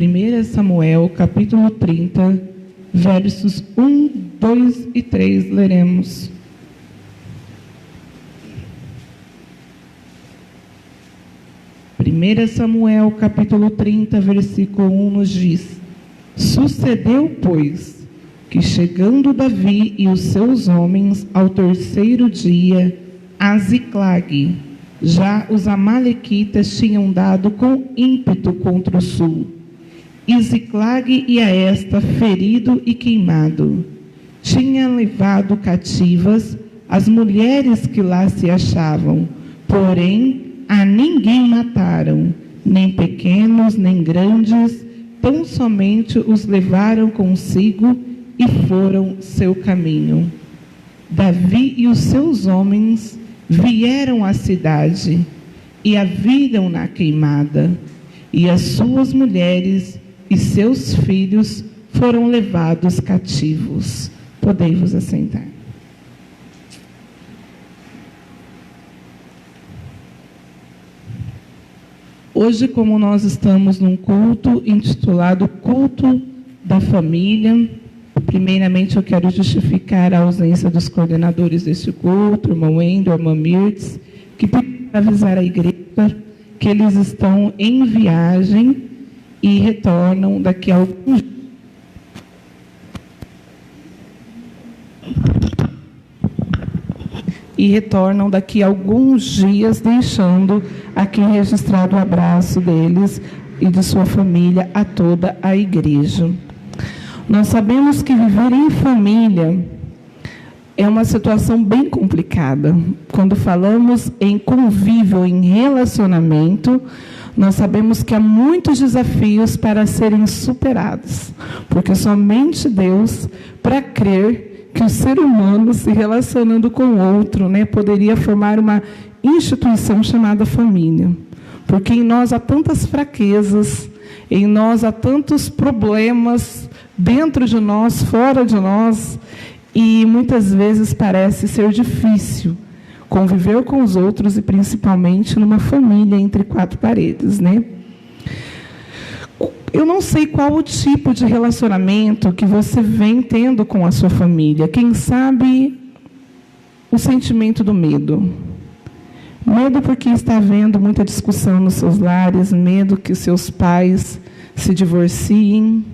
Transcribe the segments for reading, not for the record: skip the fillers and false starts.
1 Samuel, capítulo 30, versos 1, 2 e 3, leremos. Primeira Samuel, capítulo 30, versículo 1, nos diz: Sucedeu, pois, que chegando Davi e os seus homens ao terceiro dia a Ziclague, já os amalequitas tinham dado com ímpeto contra o sul. E Ziclague ia esta ferido e queimado. Tinha levado cativas as mulheres que lá se achavam, porém a ninguém mataram, nem pequenos, nem grandes, tão somente os levaram consigo e foram seu caminho. Davi e os seus homens vieram à cidade e a viram na queimada, e as suas mulheres e seus filhos foram levados cativos. Podei-vos assentar. Hoje, como nós estamos num culto intitulado Culto da Família, primeiramente eu quero justificar a ausência dos coordenadores deste culto, o irmão Wendel, a irmã Mirtz, que pediram para avisar a igreja que eles estão em viagem e retornam daqui a alguns dias. Deixando aqui registrado o abraço deles e de sua família a toda a igreja. Nós sabemos que viver em família é uma situação bem complicada. Quando falamos em convívio, em relacionamento, nós sabemos que há muitos desafios para serem superados, porque somente Deus, para crer que o ser humano, se relacionando com o outro, poderia formar uma instituição chamada família. Porque em nós há tantas fraquezas, em nós há tantos problemas, dentro de nós, fora de nós, e muitas vezes parece ser difícil conviver com os outros, e principalmente numa família entre quatro paredes, Eu não sei qual o tipo de relacionamento que você vem tendo com a sua família. Quem sabe o sentimento do medo. Medo porque está havendo muita discussão nos seus lares, medo que seus pais se divorciem.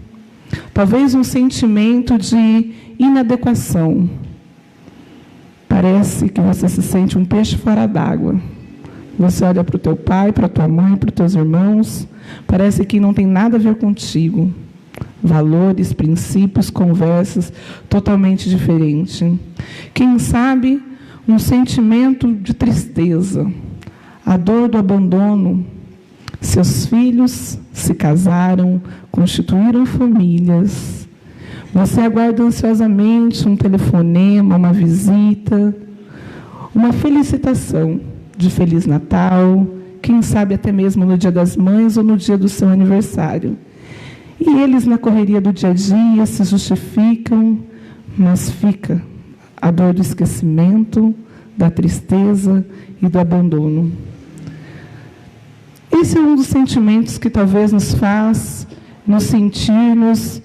Talvez um sentimento de inadequação. Parece que você se sente um peixe fora d'água. Você olha para o teu pai, para a tua mãe, para os teus irmãos, parece que não tem nada a ver contigo. Valores, princípios, conversas totalmente diferentes. Quem sabe um sentimento de tristeza, a dor do abandono. Seus filhos se casaram, constituíram famílias. Você aguarda ansiosamente um telefonema, uma visita, uma felicitação de Feliz Natal, quem sabe até mesmo no Dia das Mães ou no dia do seu aniversário. E eles, na correria do dia a dia, se justificam, mas fica a dor do esquecimento, da tristeza e do abandono. Esse é um dos sentimentos que talvez nos faz nos sentirmos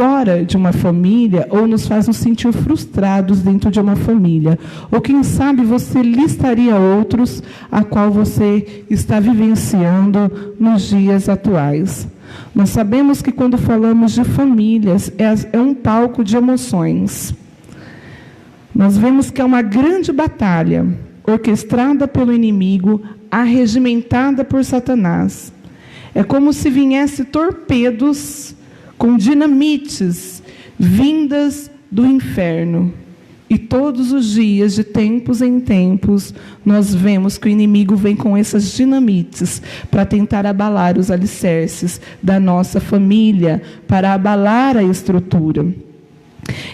fora de uma família, ou nos faz nos sentir frustrados dentro de uma família. Ou quem sabe você listaria outros a qual você está vivenciando nos dias atuais. Nós sabemos que quando falamos de famílias, é um palco de emoções. Nós vemos que é uma grande batalha, orquestrada pelo inimigo, arregimentada por Satanás. É como se viesse torpedos com dinamites vindas do inferno. E todos os dias, de tempos em tempos, nós vemos que o inimigo vem com essas dinamites para tentar abalar os alicerces da nossa família, para abalar a estrutura.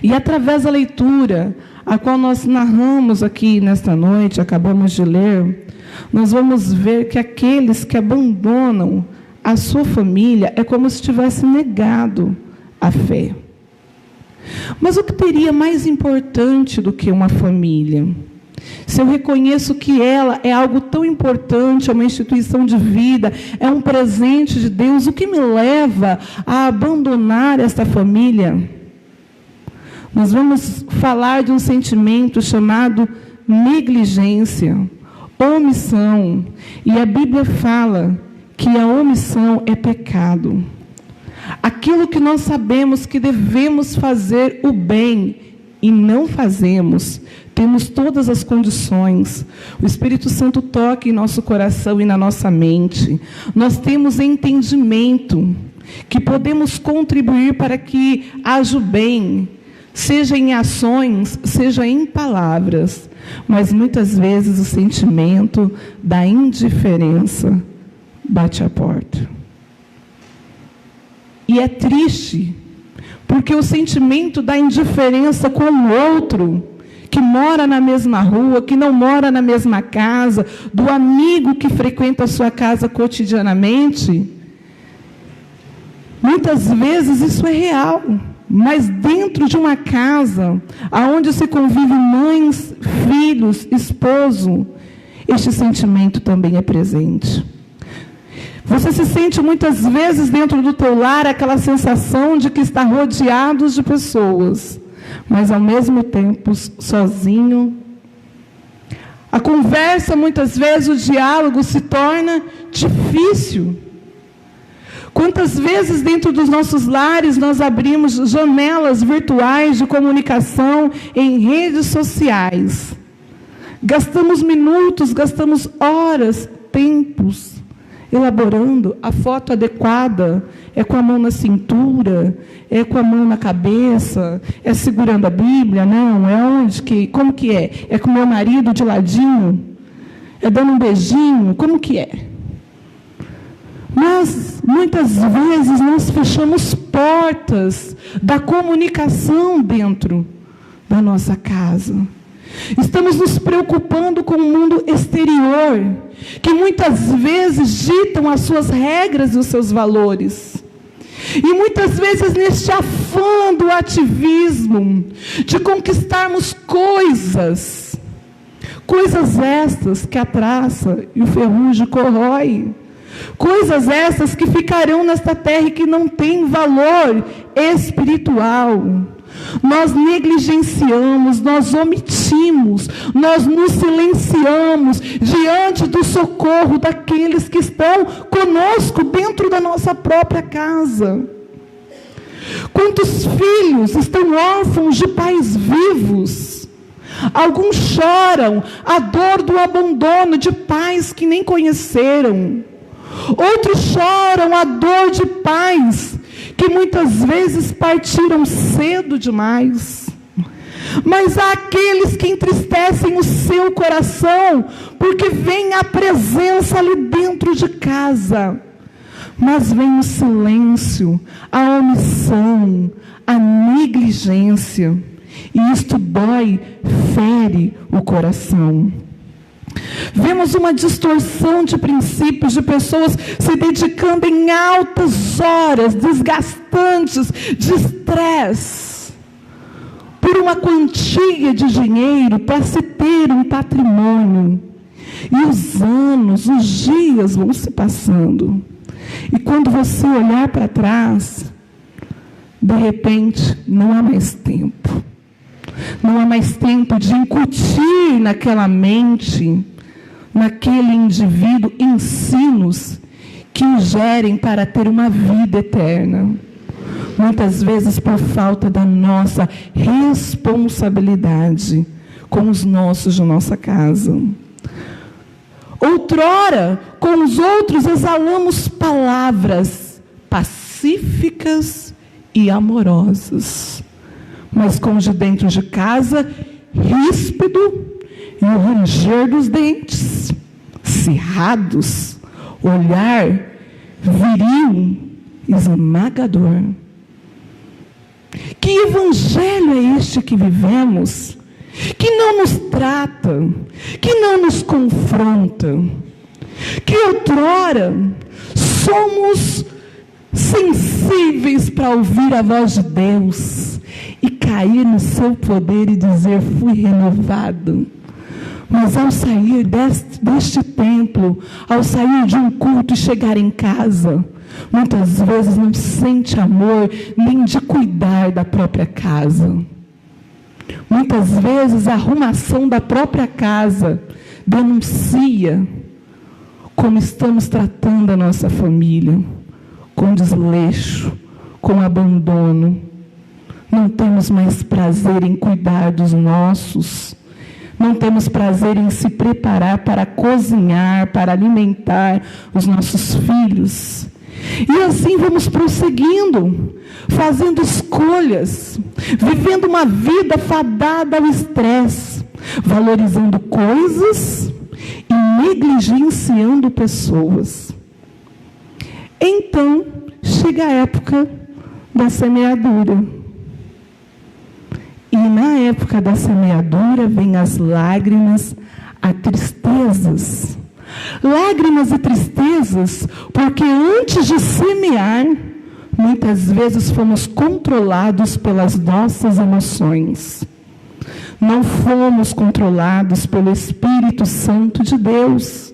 E através da leitura, a qual nós narramos aqui nesta noite, acabamos de ler, nós vamos ver que aqueles que abandonam a sua família é como se tivesse negado a fé. Mas o que teria mais importante do que uma família? se eu reconheço que ela é algo tão importante, é uma instituição de vida, é um presente de Deus, o que me leva a abandonar esta família? Nós vamos falar de um sentimento chamado negligência, omissão. E a Bíblia fala que a omissão é pecado. Aquilo que nós sabemos que devemos fazer o bem e não fazemos, temos todas as condições. O Espírito Santo toca em nosso coração e na nossa mente. Nós temos entendimento que podemos contribuir para que haja o bem, seja em ações, seja em palavras. Mas muitas vezes o sentimento da indiferença bate a porta. E é triste, porque o sentimento da indiferença com o outro, que mora na mesma rua, que não mora na mesma casa, do amigo que frequenta a sua casa cotidianamente, muitas vezes isso é real. Mas dentro de uma casa, onde se convive mães, filhos, esposo, este sentimento também é presente. Você se sente muitas vezes dentro do teu lar aquela sensação de que está rodeado de pessoas, mas ao mesmo tempo sozinho. A conversa, muitas vezes, o diálogo se torna difícil. Quantas vezes dentro dos nossos lares nós abrimos janelas virtuais de comunicação em redes sociais? Gastamos minutos, gastamos horas, tempos, elaborando a foto adequada. É com a mão na cintura, é com a mão na cabeça, é segurando a Bíblia, não, é onde, como que é? É com o meu marido de ladinho? É dando um beijinho? Como que é? Mas, muitas vezes, nós fechamos portas da comunicação dentro da nossa casa. Estamos nos preocupando com o mundo exterior, que muitas vezes ditam as suas regras e os seus valores. E muitas vezes, neste afã do ativismo, de conquistarmos coisas estas que a traça e o ferrugem corrói, coisas essas que ficarão nesta terra e que não têm valor espiritual. Nós negligenciamos, nós omitimos, nós nos silenciamos diante do socorro daqueles que estão conosco dentro da nossa própria casa. Quantos filhos estão órfãos de pais vivos? Alguns choram a dor do abandono de pais que nem conheceram. Outros choram a dor de pais que muitas vezes partiram cedo demais. Mas há aqueles que entristecem o seu coração, porque vem a presença ali dentro de casa. Mas vem o silêncio, a omissão, a negligência. E isto dói, fere o coração. Vemos uma distorção de princípios, de pessoas se dedicando em altas horas, desgastantes, de estresse, por uma quantia de dinheiro para se ter um patrimônio. E os anos, os dias vão se passando. E quando você olhar para trás, de repente, não há mais tempo. Não há mais tempo de incutir naquela mente, naquele indivíduo, ensinos que o gerem para ter uma vida eterna. Muitas vezes por falta da nossa responsabilidade com os nossos de nossa casa. Outrora, com os outros exalamos palavras pacíficas e amorosas. Mas com os de dentro de casa, ríspido e o ranger dos dentes, cerrados, olhar viril, esmagador. Que evangelho é este que vivemos, que não nos trata, que não nos confronta, que outrora somos sensíveis para ouvir a voz de Deus e cair no seu poder e dizer: fui renovado. Mas ao sair deste templo, ao sair de um culto e chegar em casa, muitas vezes não sente amor nem de cuidar da própria casa. Muitas vezes a arrumação da própria casa denuncia como estamos tratando a nossa família, com desleixo, com abandono. Não temos mais prazer em cuidar dos nossos. Não temos prazer em se preparar para cozinhar, para alimentar os nossos filhos. E assim vamos prosseguindo, fazendo escolhas, vivendo uma vida fadada ao estresse, valorizando coisas e negligenciando pessoas. Então, chega a época da semeadura. E na época da semeadura vem as lágrimas, as tristezas. Lágrimas e tristezas, porque antes de semear, muitas vezes fomos controlados pelas nossas emoções. Não fomos controlados pelo Espírito Santo de Deus,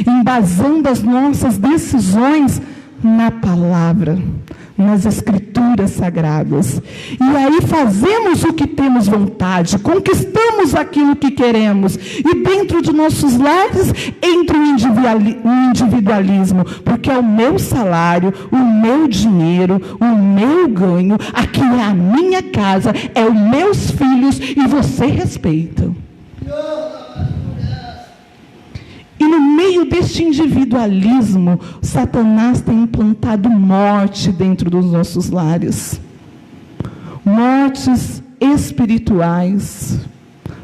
embasando as nossas decisões na palavra, nas Escrituras Sagradas. E aí fazemos o que temos vontade, conquistamos aquilo que queremos. E dentro de nossos lares entra o individualismo, porque é o meu salário, o meu dinheiro, o meu ganho, aqui é a minha casa, é os meus filhos e você respeita. E no meio deste individualismo, Satanás tem implantado morte dentro dos nossos lares. Mortes espirituais,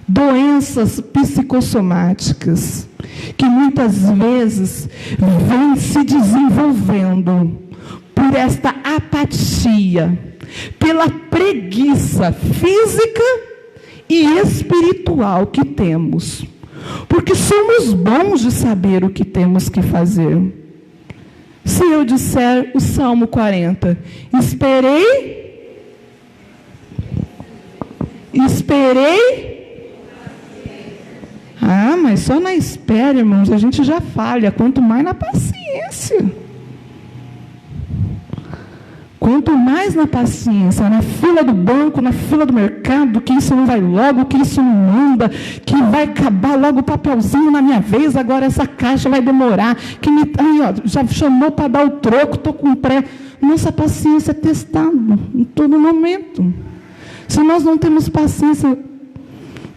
doenças psicossomáticas, que muitas vezes vêm se desenvolvendo por esta apatia, pela preguiça física e espiritual que temos. Porque somos bons de saber o que temos que fazer. Se eu disser o Salmo 40, esperei. Ah, mas só na espera, irmãos, a gente já falha, quanto mais na paciência. Quanto mais na paciência, na fila do banco, na fila do mercado, que isso não vai logo, que isso não anda, que vai acabar logo o papelzinho na minha vez, agora essa caixa vai demorar, já chamou para dar o troco, estou com pré. Nossa paciência é testada em todo momento. Se nós não temos paciência,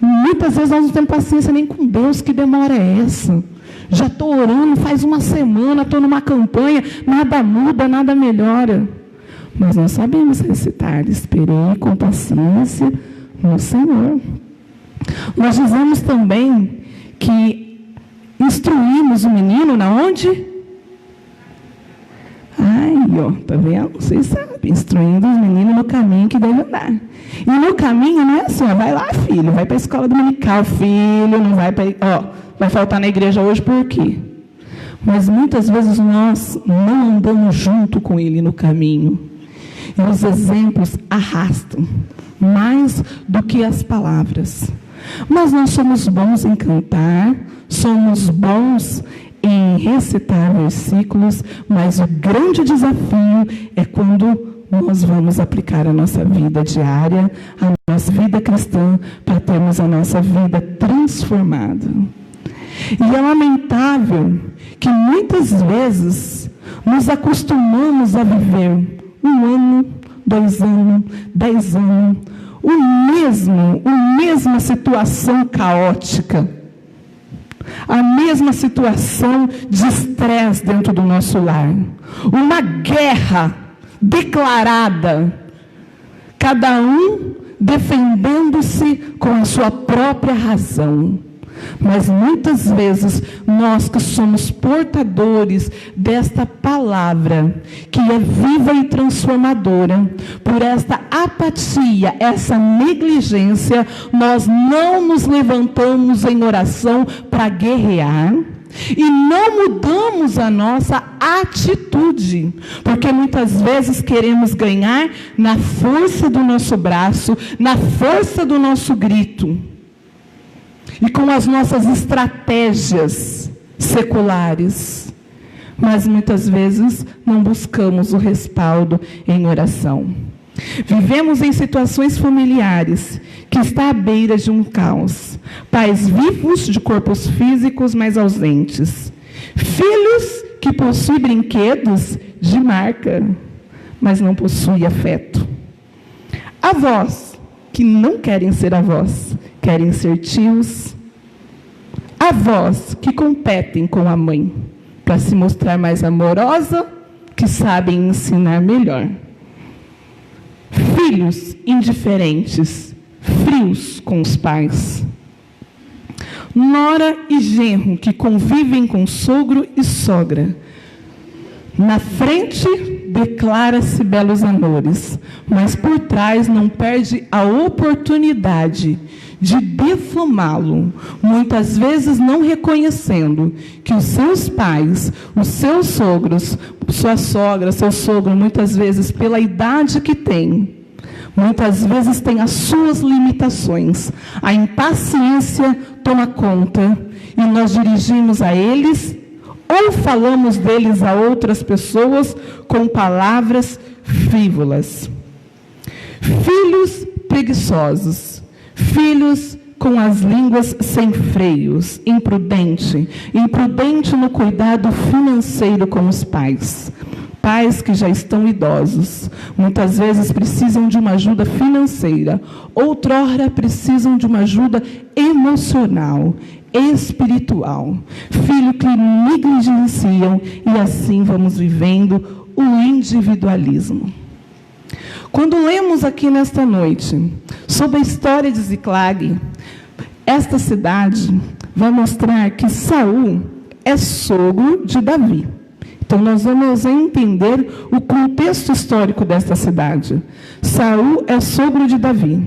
muitas vezes nós não temos paciência nem com Deus, que demora é essa? Já estou orando faz uma semana, estou numa campanha, nada muda, nada melhora. Mas nós sabemos recitar, esperei com paciência no Senhor. Nós dizemos também que instruímos o menino na onde? Tá vendo? Vocês sabem, instruindo os meninos no caminho que deve andar. E no caminho não é assim, vai lá, filho, vai para a escola dominical, filho, não vai para... vai faltar na igreja hoje por quê? Mas muitas vezes nós não andamos junto com ele no caminho. E os exemplos arrastam mais do que as palavras. Mas nós somos bons em cantar, somos bons em recitar versículos, mas o grande desafio é quando nós vamos aplicar a nossa vida diária, a nossa vida cristã, para termos a nossa vida transformada. E é lamentável que muitas vezes nos acostumamos a viver 1 ano, 2 anos, 10 anos, a mesma situação caótica, a mesma situação de estresse dentro do nosso lar, uma guerra declarada, cada um defendendo-se com a sua própria razão. Mas muitas vezes nós que somos portadores desta palavra, que é viva e transformadora, por esta apatia, essa negligência, nós não nos levantamos em oração para guerrear e não mudamos a nossa atitude, porque muitas vezes queremos ganhar na força do nosso braço, na força do nosso grito. e com as nossas estratégias seculares, mas muitas vezes não buscamos o respaldo em oração. Vivemos em situações familiares que está à beira de um caos. Pais vivos de corpos físicos, mas ausentes. Filhos que possuem brinquedos de marca, mas não possuem afeto. Avós que não querem ser avós, querem ser tios. Avós que competem com a mãe para se mostrar mais amorosa, que sabem ensinar melhor. Filhos indiferentes, frios com os pais. Nora e genro que convivem com sogro e sogra. Na frente declara-se belos amores, mas por trás não perde a oportunidade de defamá-lo, muitas vezes não reconhecendo que os seus pais, os seus sogros, sua sogra, seu sogro, muitas vezes pela idade que tem, muitas vezes tem as suas limitações. A impaciência toma conta e nós dirigimos a eles ou falamos deles a outras pessoas com palavras frívolas. Filhos preguiçosos, filhos com as línguas sem freios, imprudente no cuidado financeiro com os pais. Pais que já estão idosos, muitas vezes precisam de uma ajuda financeira, outrora precisam de uma ajuda emocional, espiritual. Filhos que negligenciam e assim vamos vivendo o individualismo. Quando lemos aqui nesta noite sobre a história de Ziclag, esta cidade vai mostrar que Saul é sogro de Davi. Então, nós vamos entender o contexto histórico desta cidade. Saul é sogro de Davi.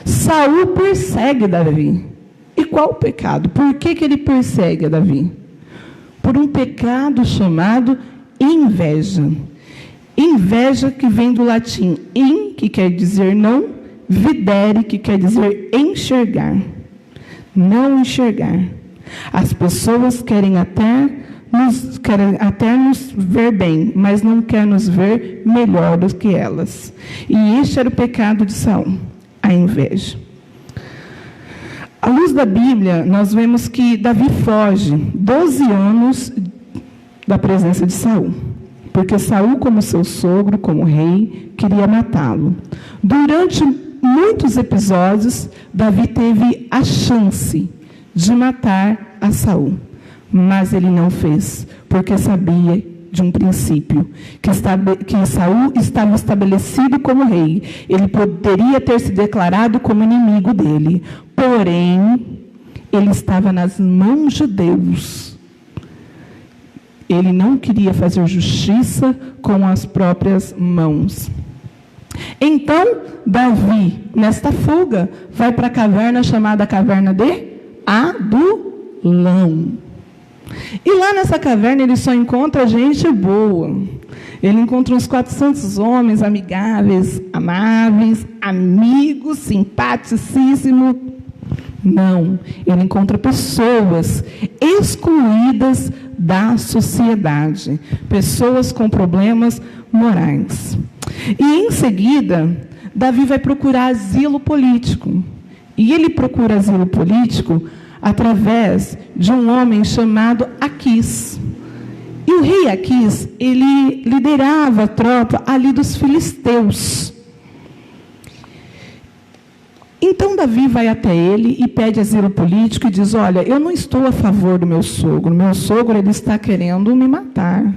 Saul persegue Davi. E qual o pecado? Por que ele persegue Davi? Por um pecado chamado inveja. Inveja que vem do latim in, que quer dizer não, videre, que quer dizer enxergar. Não enxergar. As pessoas querem até nos ver bem, mas não querem nos ver melhor do que elas. E este era o pecado de Saul, a inveja. À luz da Bíblia, nós vemos que Davi foge 12 anos da presença de Saul, porque Saul, como seu sogro, como rei, queria matá-lo. Durante muitos episódios, Davi teve a chance de matar a Saul. Mas ele não fez, porque sabia de um princípio, que Saul estava estabelecido como rei. Ele poderia ter se declarado como inimigo dele, porém, ele estava nas mãos de Deus. Ele não queria fazer justiça com as próprias mãos. Então, Davi, nesta fuga, vai para a caverna chamada Caverna de Adulão. E lá nessa caverna ele só encontra gente boa. Ele encontra uns 400 homens amigáveis, amáveis, amigos, simpaticíssimos. Não, ele encontra pessoas excluídas da sociedade, pessoas com problemas morais. E em seguida, Davi vai procurar asilo político. E ele procura asilo político através de um homem chamado Aquis. E o rei Aquis, ele liderava a tropa ali dos filisteus. Então Davi vai até ele e pede asilo político e diz: olha, eu não estou a favor do meu sogro ele está querendo me matar.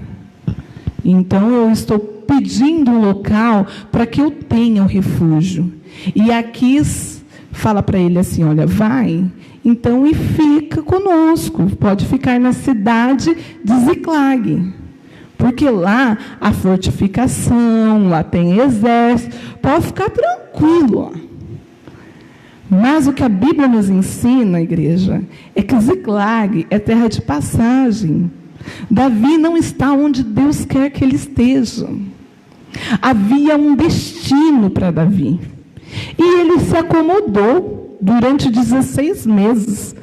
Então eu estou pedindo um local para que eu tenha um refúgio. E Aquis fala para ele assim: olha, vai, então, e fica conosco, pode ficar na cidade de Ziclag, porque lá a fortificação, lá tem exército, pode ficar tranquilo. Mas o que a Bíblia nos ensina, igreja, é que Ziclag é terra de passagem. Davi não está onde Deus quer que ele esteja. Havia um destino para Davi. E ele se acomodou. durante 16 meses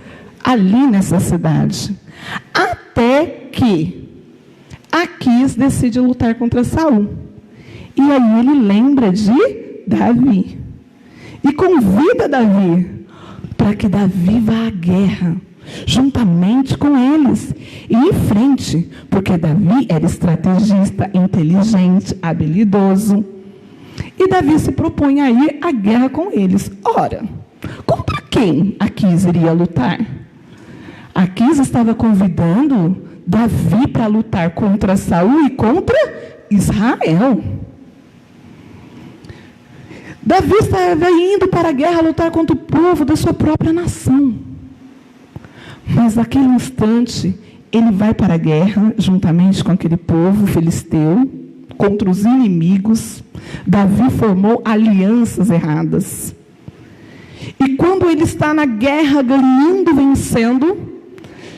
ali nessa cidade. Até que Aquis decide lutar contra Saul. E aí ele lembra de Davi. E convida Davi para que Davi vá à guerra, juntamente com eles, e enfrente, porque Davi era estrategista, inteligente, habilidoso. E Davi se propõe a ir à guerra com eles. Ora, contra quem Aquis iria lutar? Aquis estava convidando Davi para lutar contra Saul e contra Israel. Davi estava indo para a guerra lutar contra o povo da sua própria nação. Mas naquele instante, ele vai para a guerra, juntamente com aquele povo filisteu, contra os inimigos. Davi formou alianças erradas. E quando ele está na guerra, ganhando, vencendo,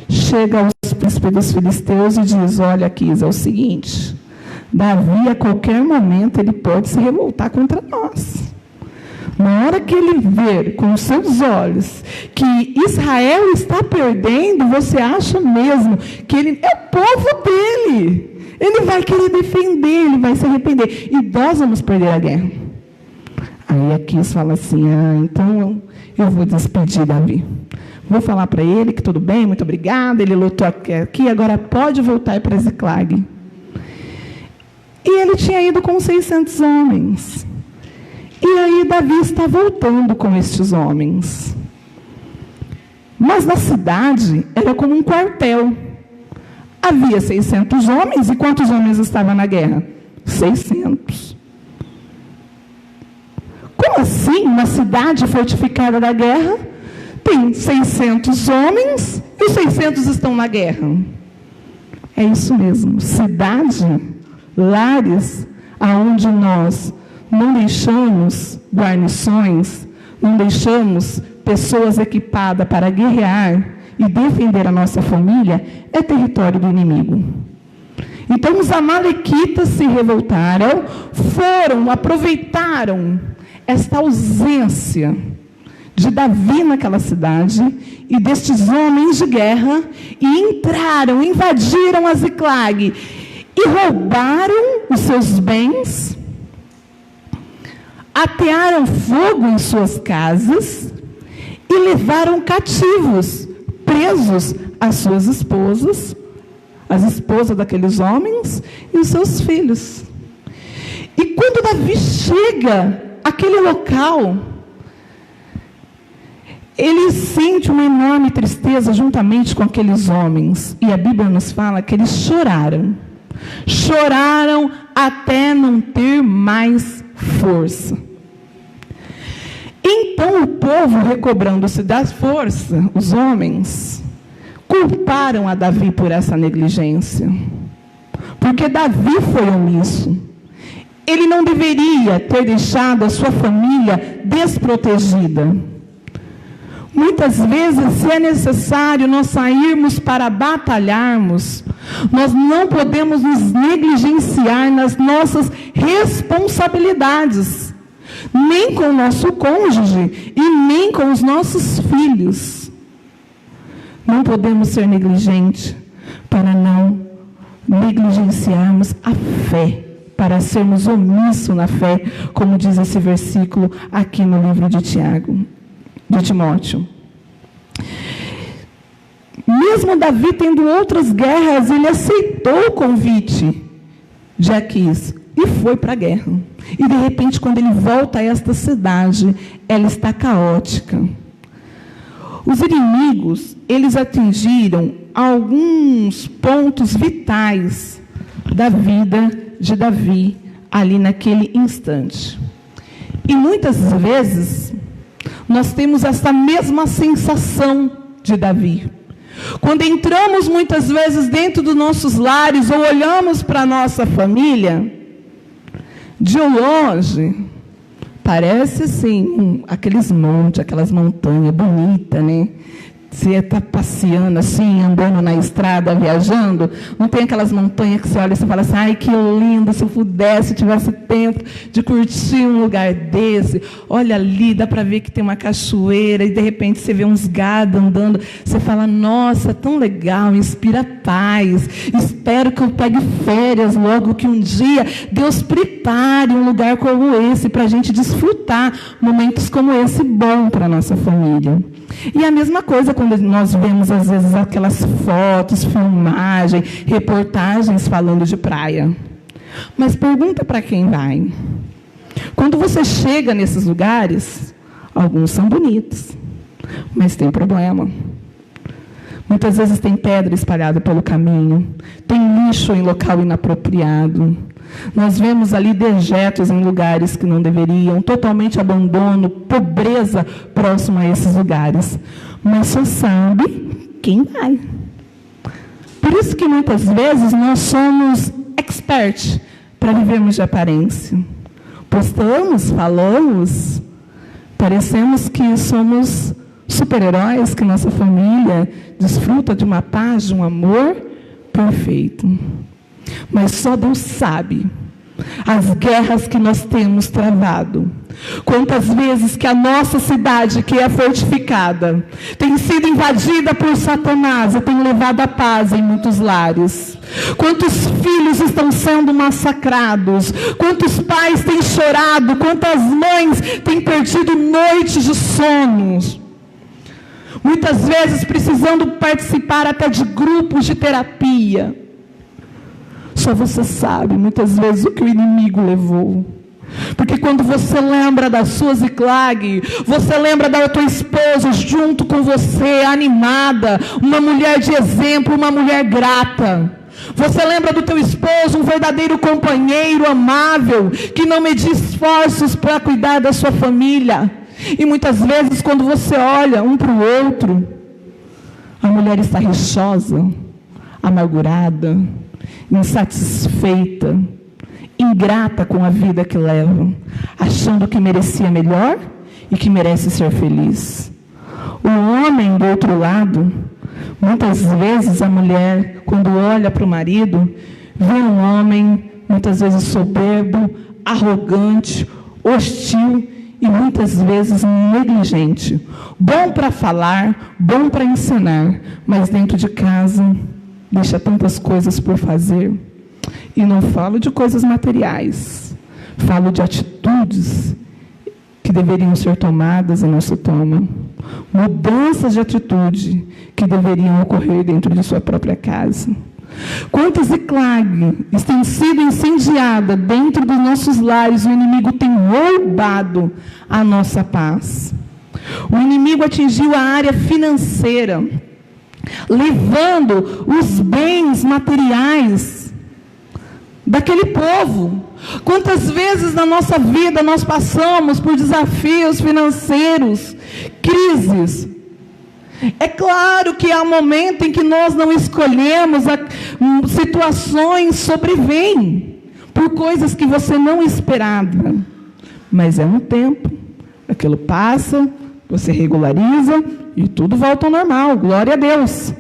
chega aos príncipes dos filisteus e diz: olha, Aquis, é o seguinte, Davi a qualquer momento ele pode se revoltar contra nós. Na hora que ele ver com os seus olhos que Israel está perdendo, você acha mesmo que ele é o povo dele? Ele vai querer defender, ele vai se arrepender. E nós vamos perder a guerra. Aí Aquis fala assim: então eu vou despedir Davi. Vou falar para ele que tudo bem, muito obrigada, ele lutou aqui, agora pode voltar para Ziclag. E ele tinha ido com 600 homens. E aí Davi está voltando com estes homens. Mas na cidade era como um quartel. Havia 600 homens, e quantos homens estavam na guerra? 600. Como assim, uma cidade fortificada da guerra, tem 600 homens, e os 600 estão na guerra? É isso mesmo, cidade, lares, aonde nós não deixamos guarnições, não deixamos pessoas equipadas para guerrear e defender a nossa família, é território do inimigo. Então os amalequitas se revoltaram, aproveitaram esta ausência de Davi naquela cidade e destes homens de guerra e entraram, invadiram a Ziclag e roubaram os seus bens, atearam fogo em suas casas e levaram cativos, presos, as suas esposas, as esposas daqueles homens e os seus filhos. E quando Davi chega àquele local, ele sente uma enorme tristeza juntamente com aqueles homens. E a Bíblia nos fala que eles choraram. Choraram até não ter mais força. Então o povo, recobrando-se da força, os homens, culparam a Davi por essa negligência. Porque Davi foi omisso. Ele não deveria ter deixado a sua família desprotegida. Muitas vezes, se é necessário nós sairmos para batalharmos, nós não podemos nos negligenciar nas nossas responsabilidades, nem com o nosso cônjuge e nem com os nossos filhos. Não podemos ser negligentes para não negligenciarmos a fé, para sermos omissos na fé, como diz esse versículo aqui no livro de Timóteo. Mesmo Davi tendo outras guerras, ele aceitou o convite de Aquis e foi para a guerra. E de repente, quando ele volta a esta cidade, ela está caótica. Os inimigos, eles atingiram alguns pontos vitais da vida de Davi ali naquele instante. E muitas vezes nós temos essa mesma sensação de Davi. Quando entramos muitas vezes dentro dos nossos lares ou olhamos para a nossa família, de longe, parece assim, aqueles montes, aquelas montanhas bonitas, né? Você está passeando assim, andando na estrada, viajando, não tem aquelas montanhas que você olha e você fala assim, ai, que lindo, se eu pudesse, tivesse tempo de curtir um lugar desse. Olha ali, dá para ver que tem uma cachoeira, e de repente você vê uns gados andando, você fala, nossa, tão legal, inspira paz, espero que eu pegue férias logo, que um dia Deus prepare um lugar como esse, para a gente desfrutar momentos como esse bom para a nossa família. E a mesma coisa quando nós vemos, às vezes, aquelas fotos, filmagem, reportagens falando de praia. Mas pergunta para quem vai. Quando você chega nesses lugares, alguns são bonitos, mas tem problema. Muitas vezes tem pedra espalhada pelo caminho, tem lixo em local inapropriado. Nós vemos ali dejetos em lugares que não deveriam, totalmente abandono, pobreza próximo a esses lugares. Mas só sabe quem vai. Por isso que muitas vezes nós somos experts para vivermos de aparência. Postamos, falamos, parecemos que somos super-heróis, que nossa família desfruta de uma paz, de um amor perfeito. Mas só Deus sabe as guerras que nós temos travado. Quantas vezes que a nossa cidade, que é fortificada, tem sido invadida por Satanás e tem levado a paz em muitos lares. Quantos filhos estão sendo massacrados, quantos pais têm chorado, quantas mães têm perdido noites de sonos. Muitas vezes precisando participar até de grupos de terapia. Só você sabe, muitas vezes, o que o inimigo levou. Porque quando você lembra da sua Ziklag, você lembra da tua esposa junto com você, animada, uma mulher de exemplo, uma mulher grata. Você lembra do teu esposo, um verdadeiro companheiro amável, que não media esforços para cuidar da sua família. E muitas vezes, quando você olha um para o outro, a mulher está rixosa, amargurada, insatisfeita, ingrata com a vida que leva, achando que merecia melhor e que merece ser feliz. O homem, do outro lado, muitas vezes a mulher, quando olha para o marido, vê um homem, muitas vezes soberbo, arrogante, hostil e muitas vezes negligente. Bom para falar, bom para ensinar, mas dentro de casa deixa tantas coisas por fazer. E não falo de coisas materiais, falo de atitudes que deveriam ser tomadas e não se tomam. Mudanças de atitude que deveriam ocorrer dentro de sua própria casa. Quantas Ziklag têm sido incendiadas dentro dos nossos lares? O inimigo tem roubado a nossa paz. O inimigo atingiu a área financeira, levando os bens materiais daquele povo. Quantas vezes na nossa vida nós passamos por desafios financeiros, crises. É claro que há um momento em que nós não escolhemos, situações sobrevêm por coisas que você não esperava. Mas é um tempo, aquilo passa, você regulariza e tudo volta ao normal, glória a Deus.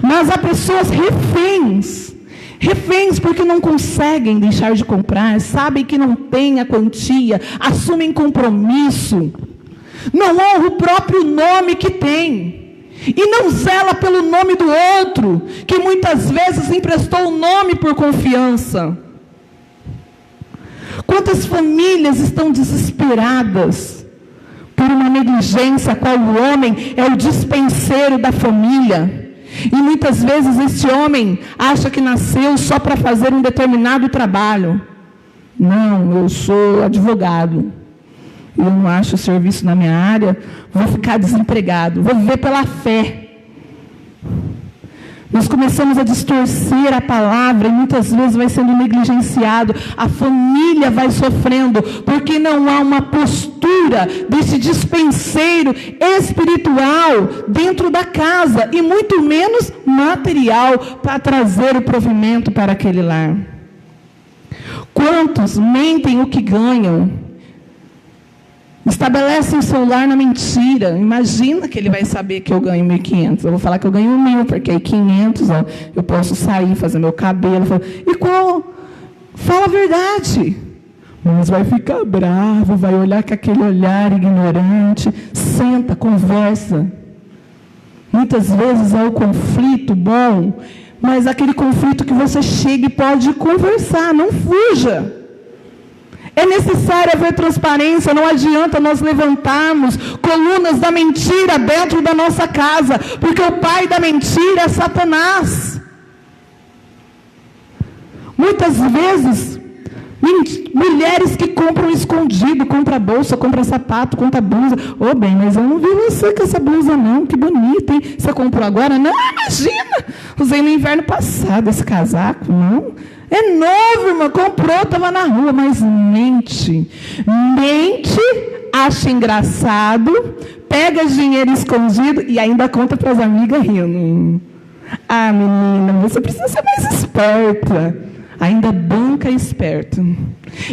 Mas há pessoas reféns porque não conseguem deixar de comprar, sabem que não tem a quantia, assumem compromisso, não honra o próprio nome que tem, e não zela pelo nome do outro, que muitas vezes emprestou o nome por confiança. Quantas famílias estão desesperadas por uma negligência, a qual o homem é o dispenseiro da família. E muitas vezes este homem acha que nasceu só para fazer um determinado trabalho. Não, eu sou advogado, eu não acho serviço na minha área, vou ficar desempregado, vou viver pela fé. Nós começamos a distorcer a palavra e muitas vezes vai sendo negligenciado. A família vai sofrendo porque não há uma postura desse dispenseiro espiritual dentro da casa e muito menos material para trazer o provimento para aquele lar. Quantos mentem o que ganham Estabelecem o seu lar na mentira. Imagina que ele vai saber que eu ganho 1.500. Eu vou falar que eu ganho 1.000, porque aí 500, ó, eu posso sair, fazer meu cabelo. E qual? Fala a verdade. Mas vai ficar bravo, vai olhar com aquele olhar ignorante. Senta, conversa. Muitas vezes é o conflito bom, mas aquele conflito que você chega e pode conversar, não fuja. É necessário haver transparência, não adianta nós levantarmos colunas da mentira dentro da nossa casa, porque o pai da mentira é Satanás. Muitas vezes, mulheres que compram escondido, compra bolsa, compra sapato, compra blusa. Ô, bem, mas eu não vi você com essa blusa não, que bonita, hein? Você comprou agora? Não, imagina, usei no inverno passado esse casaco, não. É novo, irmã, comprou, estava na rua, mas mente, acha engraçado, pega dinheiro escondido e ainda conta para as amigas rindo. Ah, menina, você precisa ser mais esperta. Ainda banca esperto.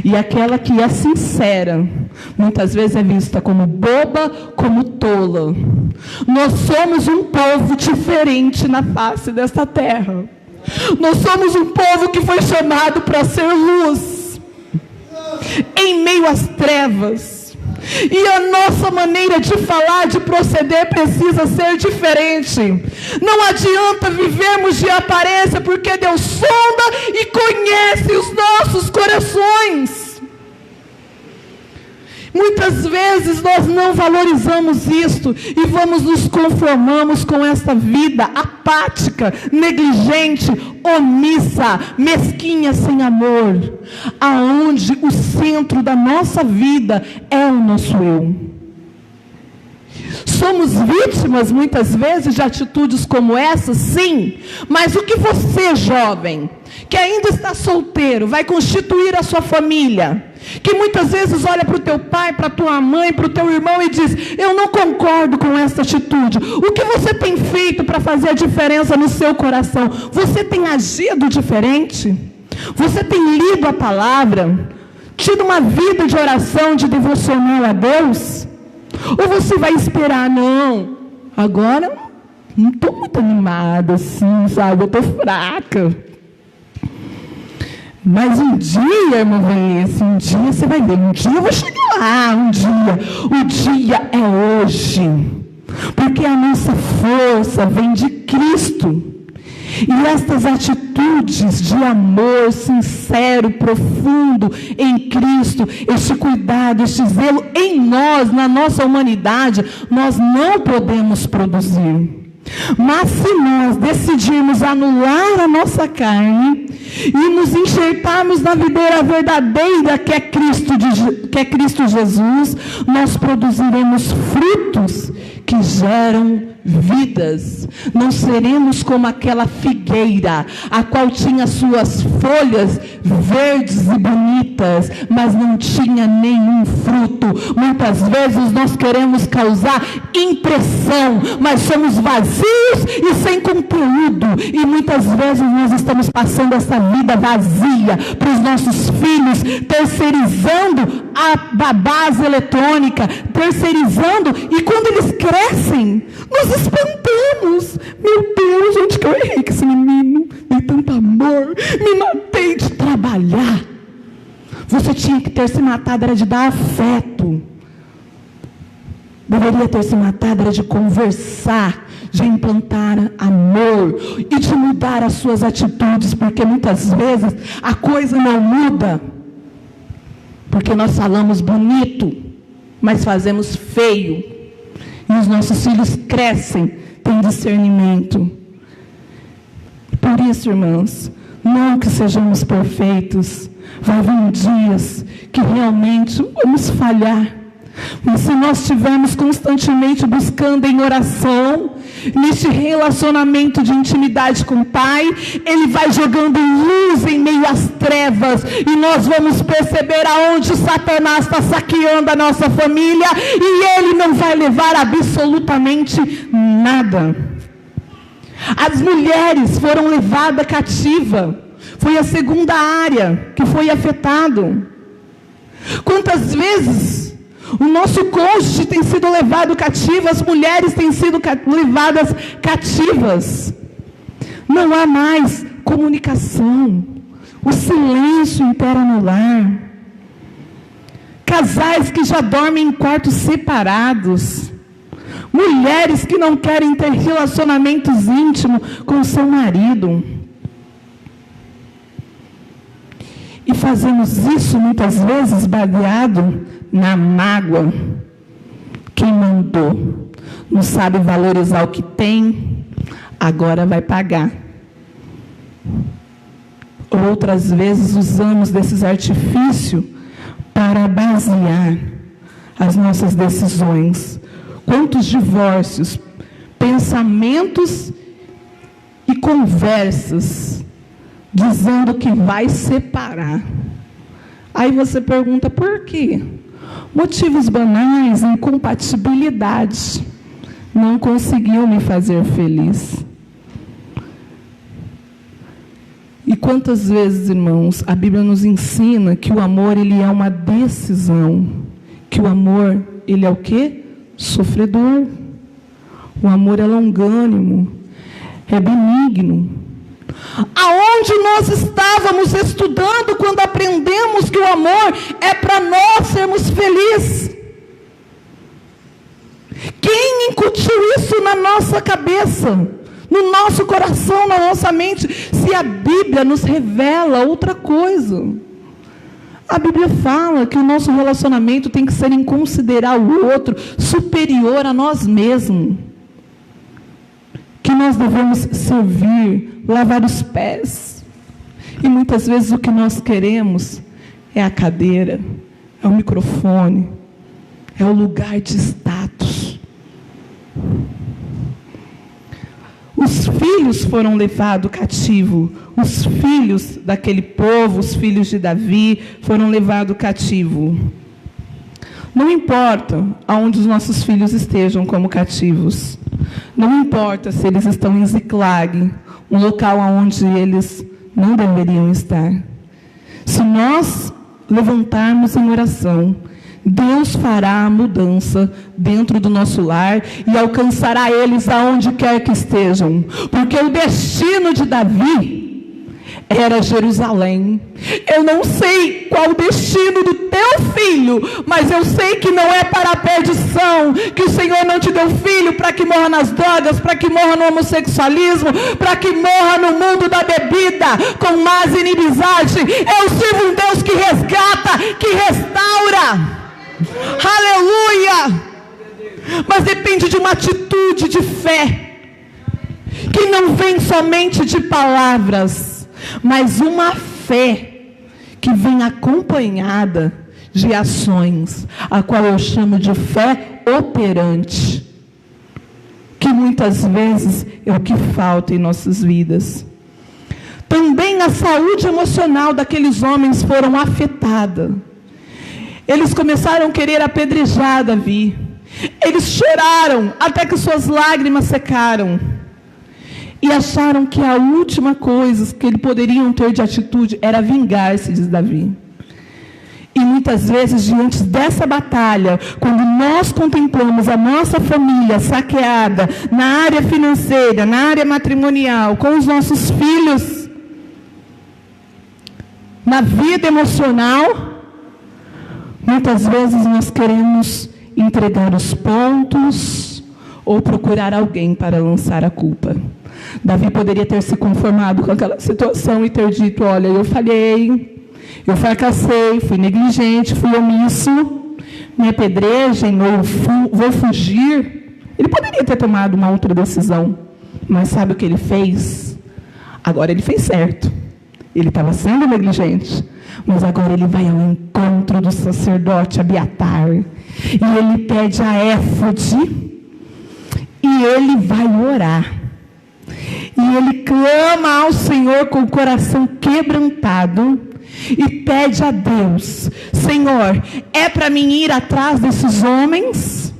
E aquela que é sincera, muitas vezes é vista como boba, como tola. Nós somos um povo diferente na face desta terra. Nós somos um povo que foi chamado para ser luz em meio às trevas. E a nossa maneira de falar, de proceder precisa ser diferente. Não adianta vivermos de aparência, porque Deus sonda e conhece os nossos corações. Muitas vezes nós não valorizamos isto e nos conformamos com esta vida apática, negligente, omissa, mesquinha, sem amor, aonde o centro da nossa vida é o nosso eu. Somos vítimas muitas vezes de atitudes como essa, sim, mas o que você, jovem, que ainda está solteiro, vai constituir a sua família, que muitas vezes olha para o teu pai, para a tua mãe, para o teu irmão e diz: eu não concordo com essa atitude. O que você tem feito para fazer a diferença no seu coração? Você tem agido diferente? Você tem lido a palavra? Tido uma vida de oração, de devocional a Deus? Ou você vai esperar? Não, agora não estou muito animada assim, sabe? Eu estou fraca. Mas um dia, irmã Vanessa, um dia você vai ver, um dia eu vou chegar lá, um dia. O dia é hoje, porque a nossa força vem de Cristo. E estas atitudes de amor sincero, profundo em Cristo, este cuidado, este zelo em nós, na nossa humanidade, nós não podemos produzir. Mas se nós decidirmos anular a nossa carne e nos enxertarmos na videira verdadeira que é Cristo Jesus, nós produziremos frutos que geram vidas. Não seremos como aquela figueira, a qual tinha suas folhas verdes e bonitas, mas não tinha nenhum fruto. Muitas vezes nós queremos causar impressão, mas somos vazios e sem conteúdo. E muitas vezes nós estamos passando essa vida vazia para os nossos filhos, terceirizando a base eletrônica, terceirizando, e quando eles crescem, nos espantamos. Meu Deus, onde que eu errei com esse menino? Dei tanto amor, me matei de trabalhar. Você tinha que ter se matado, era de dar afeto. Deveria ter se matado, era de conversar, de implantar amor e de mudar as suas atitudes, porque muitas vezes a coisa não muda, porque nós falamos bonito, mas fazemos feio. E os nossos filhos crescem, têm discernimento. Por isso, irmãos, não que sejamos perfeitos, vai vir dias que realmente vamos falhar. Mas se nós estivermos constantemente buscando em oração, neste relacionamento de intimidade com o Pai, Ele vai jogando luz em meio às trevas, e nós vamos perceber aonde Satanás está saqueando a nossa família, e ele não vai levar absolutamente nada. As mulheres foram levadas cativa, foi a segunda área que foi afetada. Quantas vezes O nosso cônjuge tem sido levado cativo, as mulheres têm sido levadas cativas. Não há mais comunicação. O silêncio impera no lar. Casais que já dormem em quartos separados. Mulheres que não querem ter relacionamentos íntimos com o seu marido. E fazemos isso muitas vezes baseado na mágoa. Quem mandou não sabe valorizar o que tem, agora vai pagar. Outras vezes usamos desses artifícios para basear as nossas decisões. Quantos divórcios, pensamentos e conversas dizendo que vai separar. Aí você pergunta por quê? Motivos banais, incompatibilidade. Não conseguiu me fazer feliz. E quantas vezes, irmãos, a Bíblia nos ensina que o amor, ele é uma decisão. Que o amor, ele é o quê? Sofredor. O amor é longânimo, é benigno. Aonde nós estávamos estudando quando aprendemos que o amor é para nós sermos felizes? Quem incutiu isso na nossa cabeça, no nosso coração, na nossa mente, se a Bíblia nos revela outra coisa? A Bíblia fala que o nosso relacionamento tem que ser em considerar o outro superior a nós mesmos. Que nós devemos servir, lavar os pés. E muitas vezes o que nós queremos é a cadeira, é o microfone, é o lugar de status. Os filhos foram levados cativo. Os filhos daquele povo, os filhos de Davi, foram levados cativo. Não importa aonde os nossos filhos estejam como cativos. Não importa se eles estão em Ziclag, um local onde eles não deveriam estar. Se nós levantarmos em oração, Deus fará a mudança dentro do nosso lar e alcançará eles aonde quer que estejam. Porque o destino de Davi era Jerusalém. Eu não sei qual o destino do teu filho, mas eu sei que não é para a perdição, que o Senhor não te deu filho para que morra nas drogas, para que morra no homossexualismo, para que morra no mundo da bebida, com más inimizade. Eu sirvo um Deus que resgata, que restaura. Aleluia! Mas depende de uma atitude de fé, que não vem somente de palavras, mas uma fé que vem acompanhada de ações, a qual eu chamo de fé operante, que muitas vezes é o que falta em nossas vidas. Também a saúde emocional daqueles homens foram afetada. Eles começaram a querer apedrejar Davi. Eles choraram até que suas lágrimas secaram. E acharam que a última coisa que eles poderiam ter de atitude era vingar-se de Davi. E muitas vezes, diante dessa batalha, quando nós contemplamos a nossa família saqueada, na área financeira, na área matrimonial, com os nossos filhos, na vida emocional, muitas vezes nós queremos entregar os pontos ou procurar alguém para lançar a culpa. Davi poderia ter se conformado com aquela situação e ter dito: olha, eu falhei, eu fracassei, fui negligente, fui omisso, me apedrejem ou vou fugir. Ele poderia ter tomado uma outra decisão, mas sabe o que ele fez? Agora ele fez certo. Ele estava sendo negligente, mas agora ele vai ao encontro do sacerdote Abiatar, e ele pede a éfode, e ele vai orar, e ele clama ao Senhor com o coração quebrantado, e pede a Deus: Senhor, é para mim ir atrás desses homens,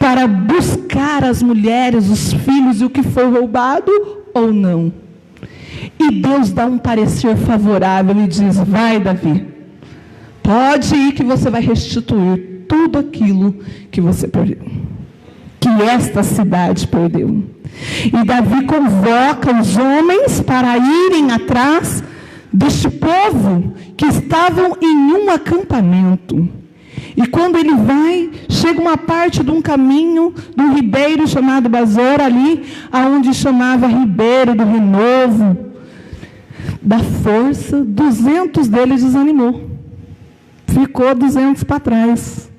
para buscar as mulheres, os filhos e o que foi roubado, ou não? E Deus dá um parecer favorável e diz: vai, Davi, pode ir que você vai restituir tudo aquilo que você perdeu, que esta cidade perdeu. E Davi convoca os homens para irem atrás deste povo que estavam em um acampamento. E quando ele vai, chega uma parte de um caminho, de um ribeiro chamado Bazor, ali, aonde chamava ribeiro do renovo, da força, 200 deles desanimou. Ficou 200 para trás.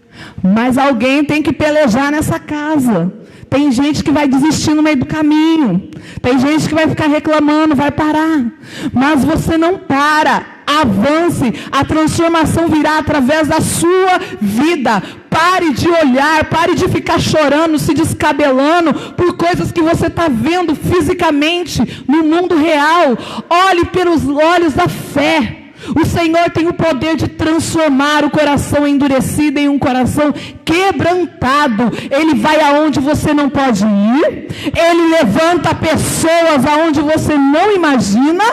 Mas alguém tem que pelejar nessa casa. Tem gente que vai desistir no meio do caminho. Tem gente que vai ficar reclamando, vai parar. Mas você não para. Avance. A transformação virá através da sua vida. Pare de olhar, pare de ficar chorando, se descabelando por coisas que você está vendo fisicamente no mundo real. Olhe pelos olhos da fé. O Senhor tem o poder de transformar o coração endurecido em um coração quebrantado. Ele vai aonde você não pode ir. Ele levanta pessoas aonde você não imagina,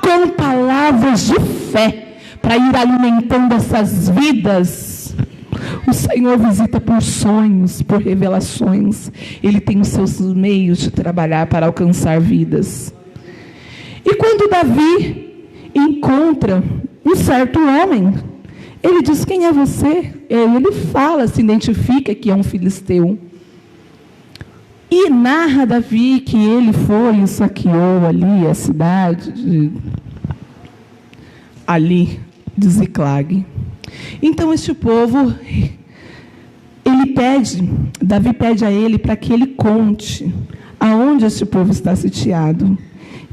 com palavras de fé, para ir alimentando essas vidas. O Senhor visita por sonhos, por revelações. Ele tem os seus meios de trabalhar para alcançar vidas. E quando Davi encontra um certo homem, ele diz: quem é você? Ele fala, se identifica que é um filisteu. E narra Davi que ele foi e saqueou ali a cidade de Ziclag. Então este povo, Davi pede a ele para que ele conte aonde este povo está sitiado.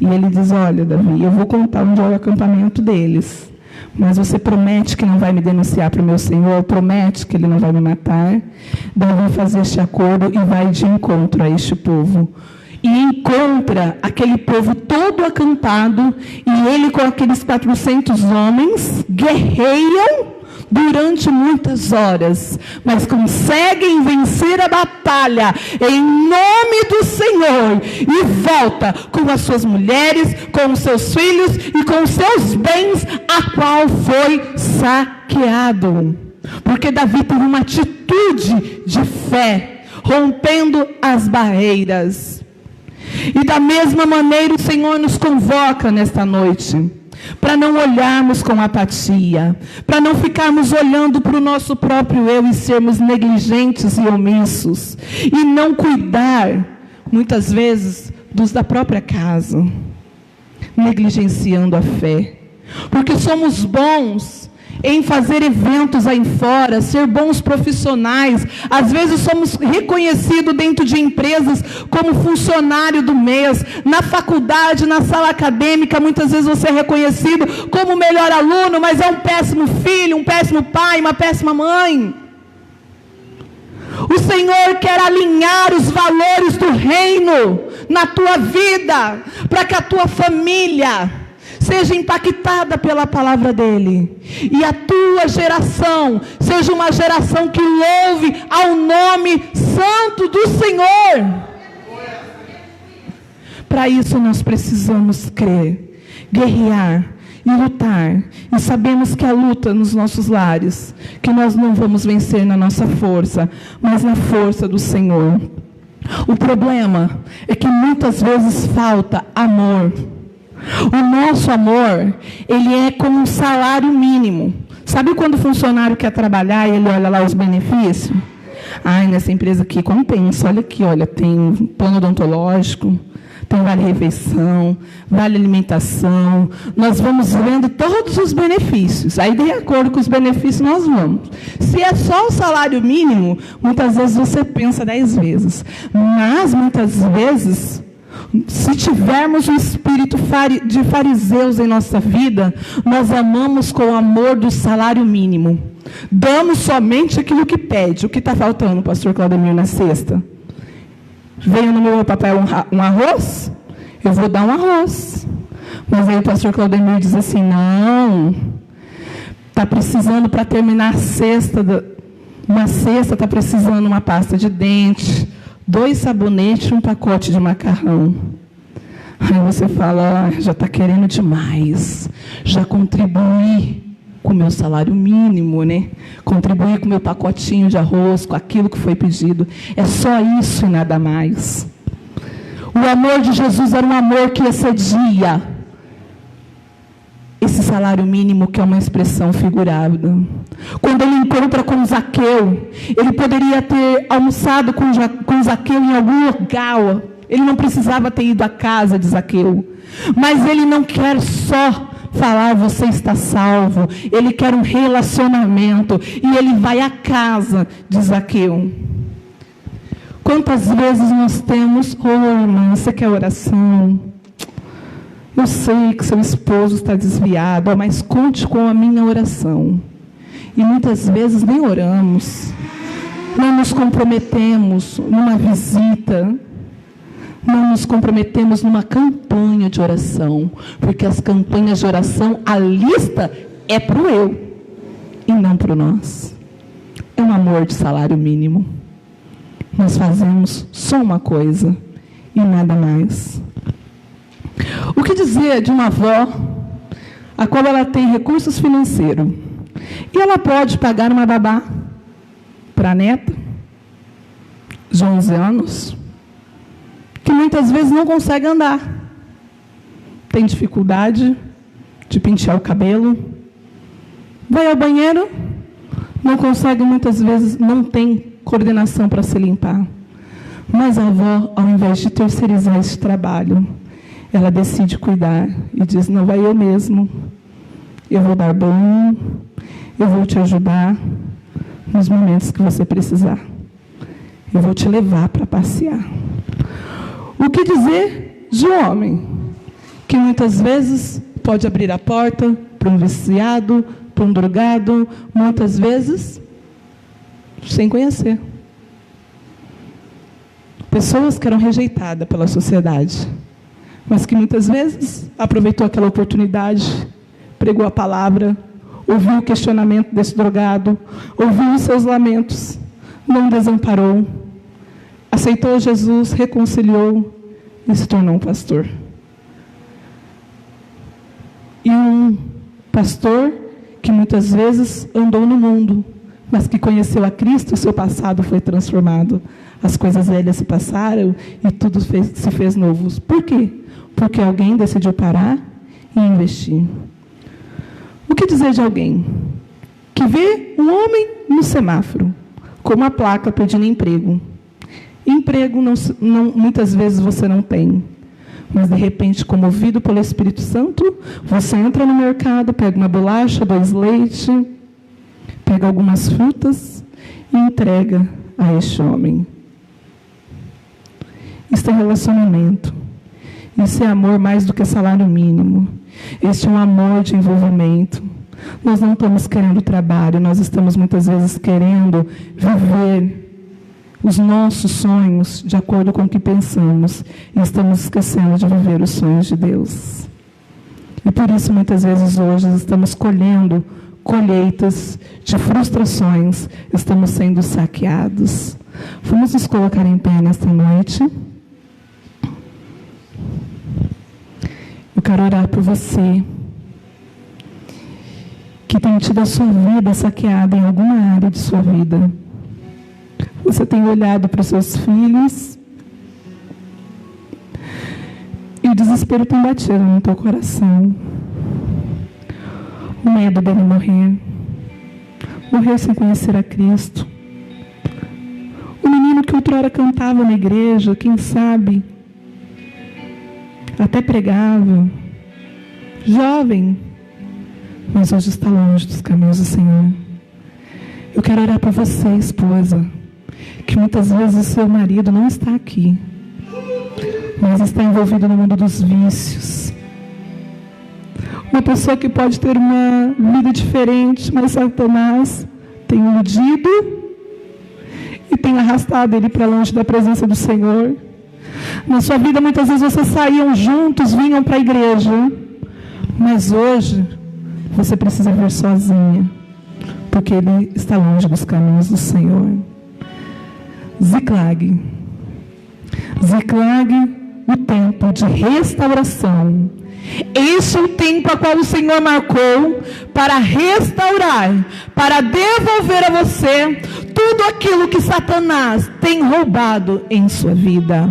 E ele diz: olha, Davi, eu vou contar onde é o acampamento deles, mas você promete que não vai me denunciar para o meu senhor? Promete que ele não vai me matar? Davi vai fazer este acordo e vai de encontro a este povo. E encontra aquele povo todo acampado, e ele com aqueles 400 homens guerreiam durante muitas horas, mas conseguem vencer a batalha em nome do Senhor, e volta com as suas mulheres, com os seus filhos e com os seus bens, a qual foi saqueado, porque Davi teve uma atitude de fé, rompendo as barreiras. E da mesma maneira o Senhor nos convoca nesta noite, para não olharmos com apatia, para não ficarmos olhando para o nosso próprio eu e sermos negligentes e omissos, e não cuidar, muitas vezes, dos da própria casa, negligenciando a fé, porque somos bons em fazer eventos aí fora, ser bons profissionais. Às vezes somos reconhecidos dentro de empresas como funcionário do mês, na faculdade, na sala acadêmica, muitas vezes você é reconhecido como o melhor aluno, mas é um péssimo filho, um péssimo pai, uma péssima mãe. O Senhor quer alinhar os valores do reino na tua vida, para que a tua família seja impactada pela palavra dele, e a tua geração seja uma geração que louve ao nome santo do Senhor. Para isso nós precisamos crer, guerrear e lutar, e sabemos que a luta nos nossos lares, que nós não vamos vencer na nossa força, mas na força do Senhor. O problema é que muitas vezes falta amor. O nosso amor, ele é como um salário mínimo. Sabe quando o funcionário quer trabalhar e ele olha lá os benefícios? Ai, nessa empresa aqui compensa, olha aqui, olha, tem plano odontológico, tem vale-refeição, vale-alimentação. Nós vamos vendo todos os benefícios. Aí, de acordo com os benefícios, nós vamos. Se é só o salário mínimo, muitas vezes você pensa 10 vezes. Mas, muitas vezes, se tivermos um espírito de fariseus em nossa vida, nós amamos com o amor do salário mínimo. Damos somente aquilo que pede. O que está faltando, pastor Claudemir, na cesta? Veio no meu papel um arroz? Eu vou dar um arroz. Mas aí o pastor Claudemir diz assim: não, está precisando para terminar a cesta, uma cesta está precisando uma pasta de dente, 2 sabonetes, um pacote de macarrão. Aí você fala: já está querendo demais, já contribuí com o meu salário mínimo, né? Contribuir com o meu pacotinho de arroz, com aquilo que foi pedido. É só isso e nada mais. O amor de Jesus era um amor que excedia esse salário mínimo, que é uma expressão figurada. Quando ele encontra com Zaqueu, ele poderia ter almoçado com Zaqueu em algum lugar. Ele não precisava ter ido à casa de Zaqueu. Mas ele não quer só falar, você está salvo. Ele quer um relacionamento. E ele vai à casa de Zaqueu. Quantas vezes nós temos, irmã, você quer oração? Eu sei que seu esposo está desviado, mas conte com a minha oração. E muitas vezes nem oramos. Não nos comprometemos numa visita. Não nos comprometemos numa campanha de oração. Porque as campanhas de oração, a lista é para o eu e não para o nós. É um amor de salário mínimo. Nós fazemos só uma coisa e nada mais. O que dizer de uma avó, a qual ela tem recursos financeiros, e ela pode pagar uma babá para a neta, de 11 anos, que muitas vezes não consegue andar, tem dificuldade de pentear o cabelo, vai ao banheiro, não consegue muitas vezes, não tem coordenação para se limpar. Mas a avó, ao invés de terceirizar esse trabalho, ela decide cuidar e diz, não, vai eu mesmo. Eu vou dar banho, eu vou te ajudar nos momentos que você precisar. Eu vou te levar para passear. O que dizer de um homem que muitas vezes pode abrir a porta para um viciado, para um drogado, muitas vezes sem conhecer. Pessoas que eram rejeitadas pela sociedade, mas que muitas vezes aproveitou aquela oportunidade, pregou a palavra, ouviu o questionamento desse drogado, ouviu os seus lamentos, não desamparou, aceitou Jesus, reconciliou e se tornou um pastor. E um pastor que muitas vezes andou no mundo, mas que conheceu a Cristo, o seu passado foi transformado. As coisas velhas se passaram e tudo se fez novo. Por quê? Porque alguém decidiu parar e investir. O que dizer de alguém que vê um homem no semáforo, com uma placa pedindo emprego? Emprego muitas vezes você não tem. Mas, de repente, comovido pelo Espírito Santo, você entra no mercado, pega uma bolacha, 2 leites, pega algumas frutas e entrega a este homem. Isso é relacionamento. Isso é amor mais do que salário mínimo. Este é um amor de envolvimento. Nós não estamos querendo trabalho, nós estamos muitas vezes querendo viver os nossos sonhos de acordo com o que pensamos. E estamos esquecendo de viver os sonhos de Deus. E por isso, muitas vezes, hoje, estamos colhendo colheitas de frustrações, estamos sendo saqueados. Vamos nos colocar em pé nesta noite. Eu quero orar por você que tem tido a sua vida saqueada em alguma área de sua vida. Você tem olhado para os seus filhos e o desespero tem batido no teu coração. O medo dele morrer sem conhecer a Cristo. O menino que outrora cantava na igreja, quem sabe, até pregava, jovem, mas hoje está longe dos caminhos do Senhor. Eu quero orar por você, esposa, que muitas vezes o seu marido não está aqui, mas está envolvido no mundo dos vícios. Uma pessoa que pode ter uma vida diferente, mas Satanás tem iludido e tem arrastado ele para longe da presença do Senhor. Na sua vida, muitas vezes vocês saíam juntos, vinham para a igreja, mas hoje você precisa vir sozinha, porque ele está longe dos caminhos do Senhor. Ziklag, o tempo de restauração Este é o tempo a qual o Senhor marcou para restaurar, para devolver a você tudo aquilo que Satanás tem roubado em sua vida.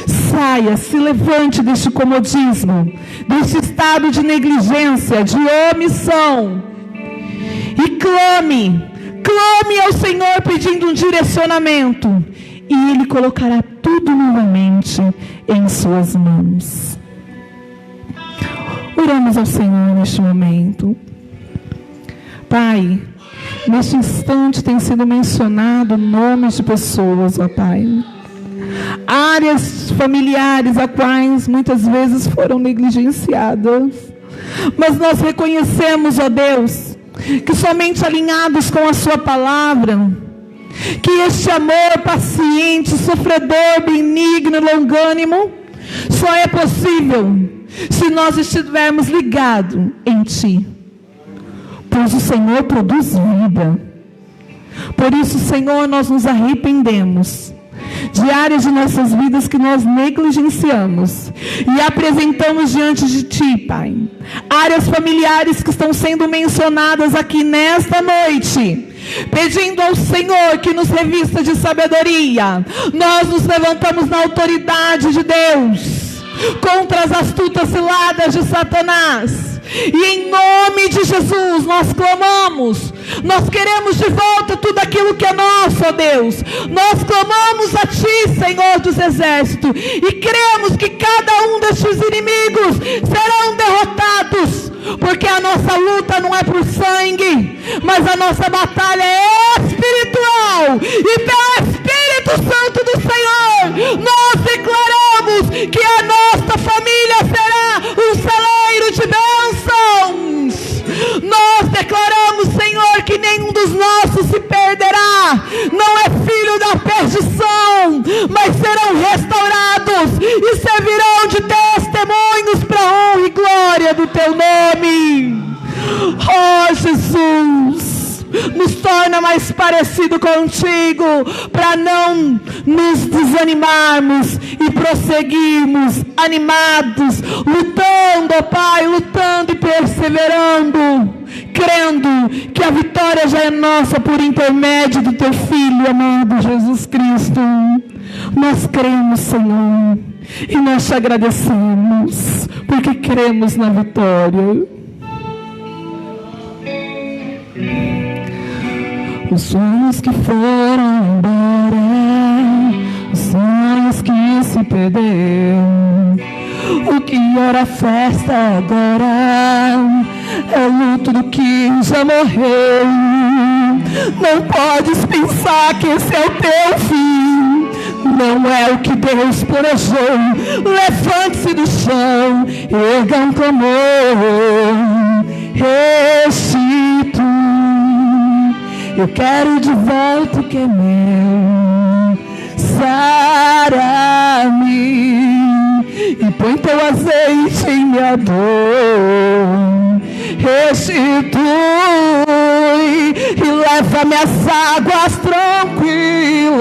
Saia, se levante deste comodismo, deste estado de negligência, de omissão, e clame ao Senhor pedindo um direcionamento, e Ele colocará tudo novamente em suas mãos. Oramos ao Senhor neste momento. Pai, neste instante tem sido mencionado nomes de pessoas, ó Pai, áreas familiares a quais muitas vezes foram negligenciadas, mas nós reconhecemos, ó Deus, que somente alinhados com a sua palavra, que este amor paciente, sofredor, benigno e longânimo só é possível se nós estivermos ligados em Ti, pois o Senhor produz vida. Por isso, Senhor, nós nos arrependemos de áreas de nossas vidas que nós negligenciamos e apresentamos diante de Ti, Pai. Áreas familiares que estão sendo mencionadas aqui nesta noite, pedindo ao Senhor que nos revista de sabedoria. Nós nos levantamos na autoridade de Deus contra as astutas ciladas de Satanás, e em nome de Jesus nós clamamos. Nós queremos de volta tudo aquilo que é nosso, ó Deus. Nós clamamos a Ti, Senhor dos Exércitos, e cremos que cada um destes inimigos serão derrotados, porque a nossa luta não é por sangue, mas a nossa batalha é espiritual, e pelo Espírito Santo do Senhor nós declaramos que a nossa família será um celeiro de bênçãos. Nós declaramos, Senhor, que nenhum dos nossos se perderá, não é filho da perdição, mas serão restaurados e servirão de testemunhos para a honra e glória do Teu nome. Oh Jesus, nos torna mais parecido contigo, para não nos desanimarmos e prosseguirmos animados, lutando, ó Pai, lutando e perseverando, crendo que a vitória já é nossa por intermédio do Teu Filho amado Jesus Cristo. Nós cremos, Senhor, e nós Te agradecemos, porque cremos na vitória. Os sonhos que foram embora, os sonhos que se perderam, o que era festa agora é luto do que já morreu. Não podes pensar que esse é o teu fim, não é o que Deus planejou. Levante-se do chão, erga um clamor, restitui. Eu quero de volta o que é meu, sara-me e põe Teu azeite em minha dor, restitui e leva-me às águas tranquilas.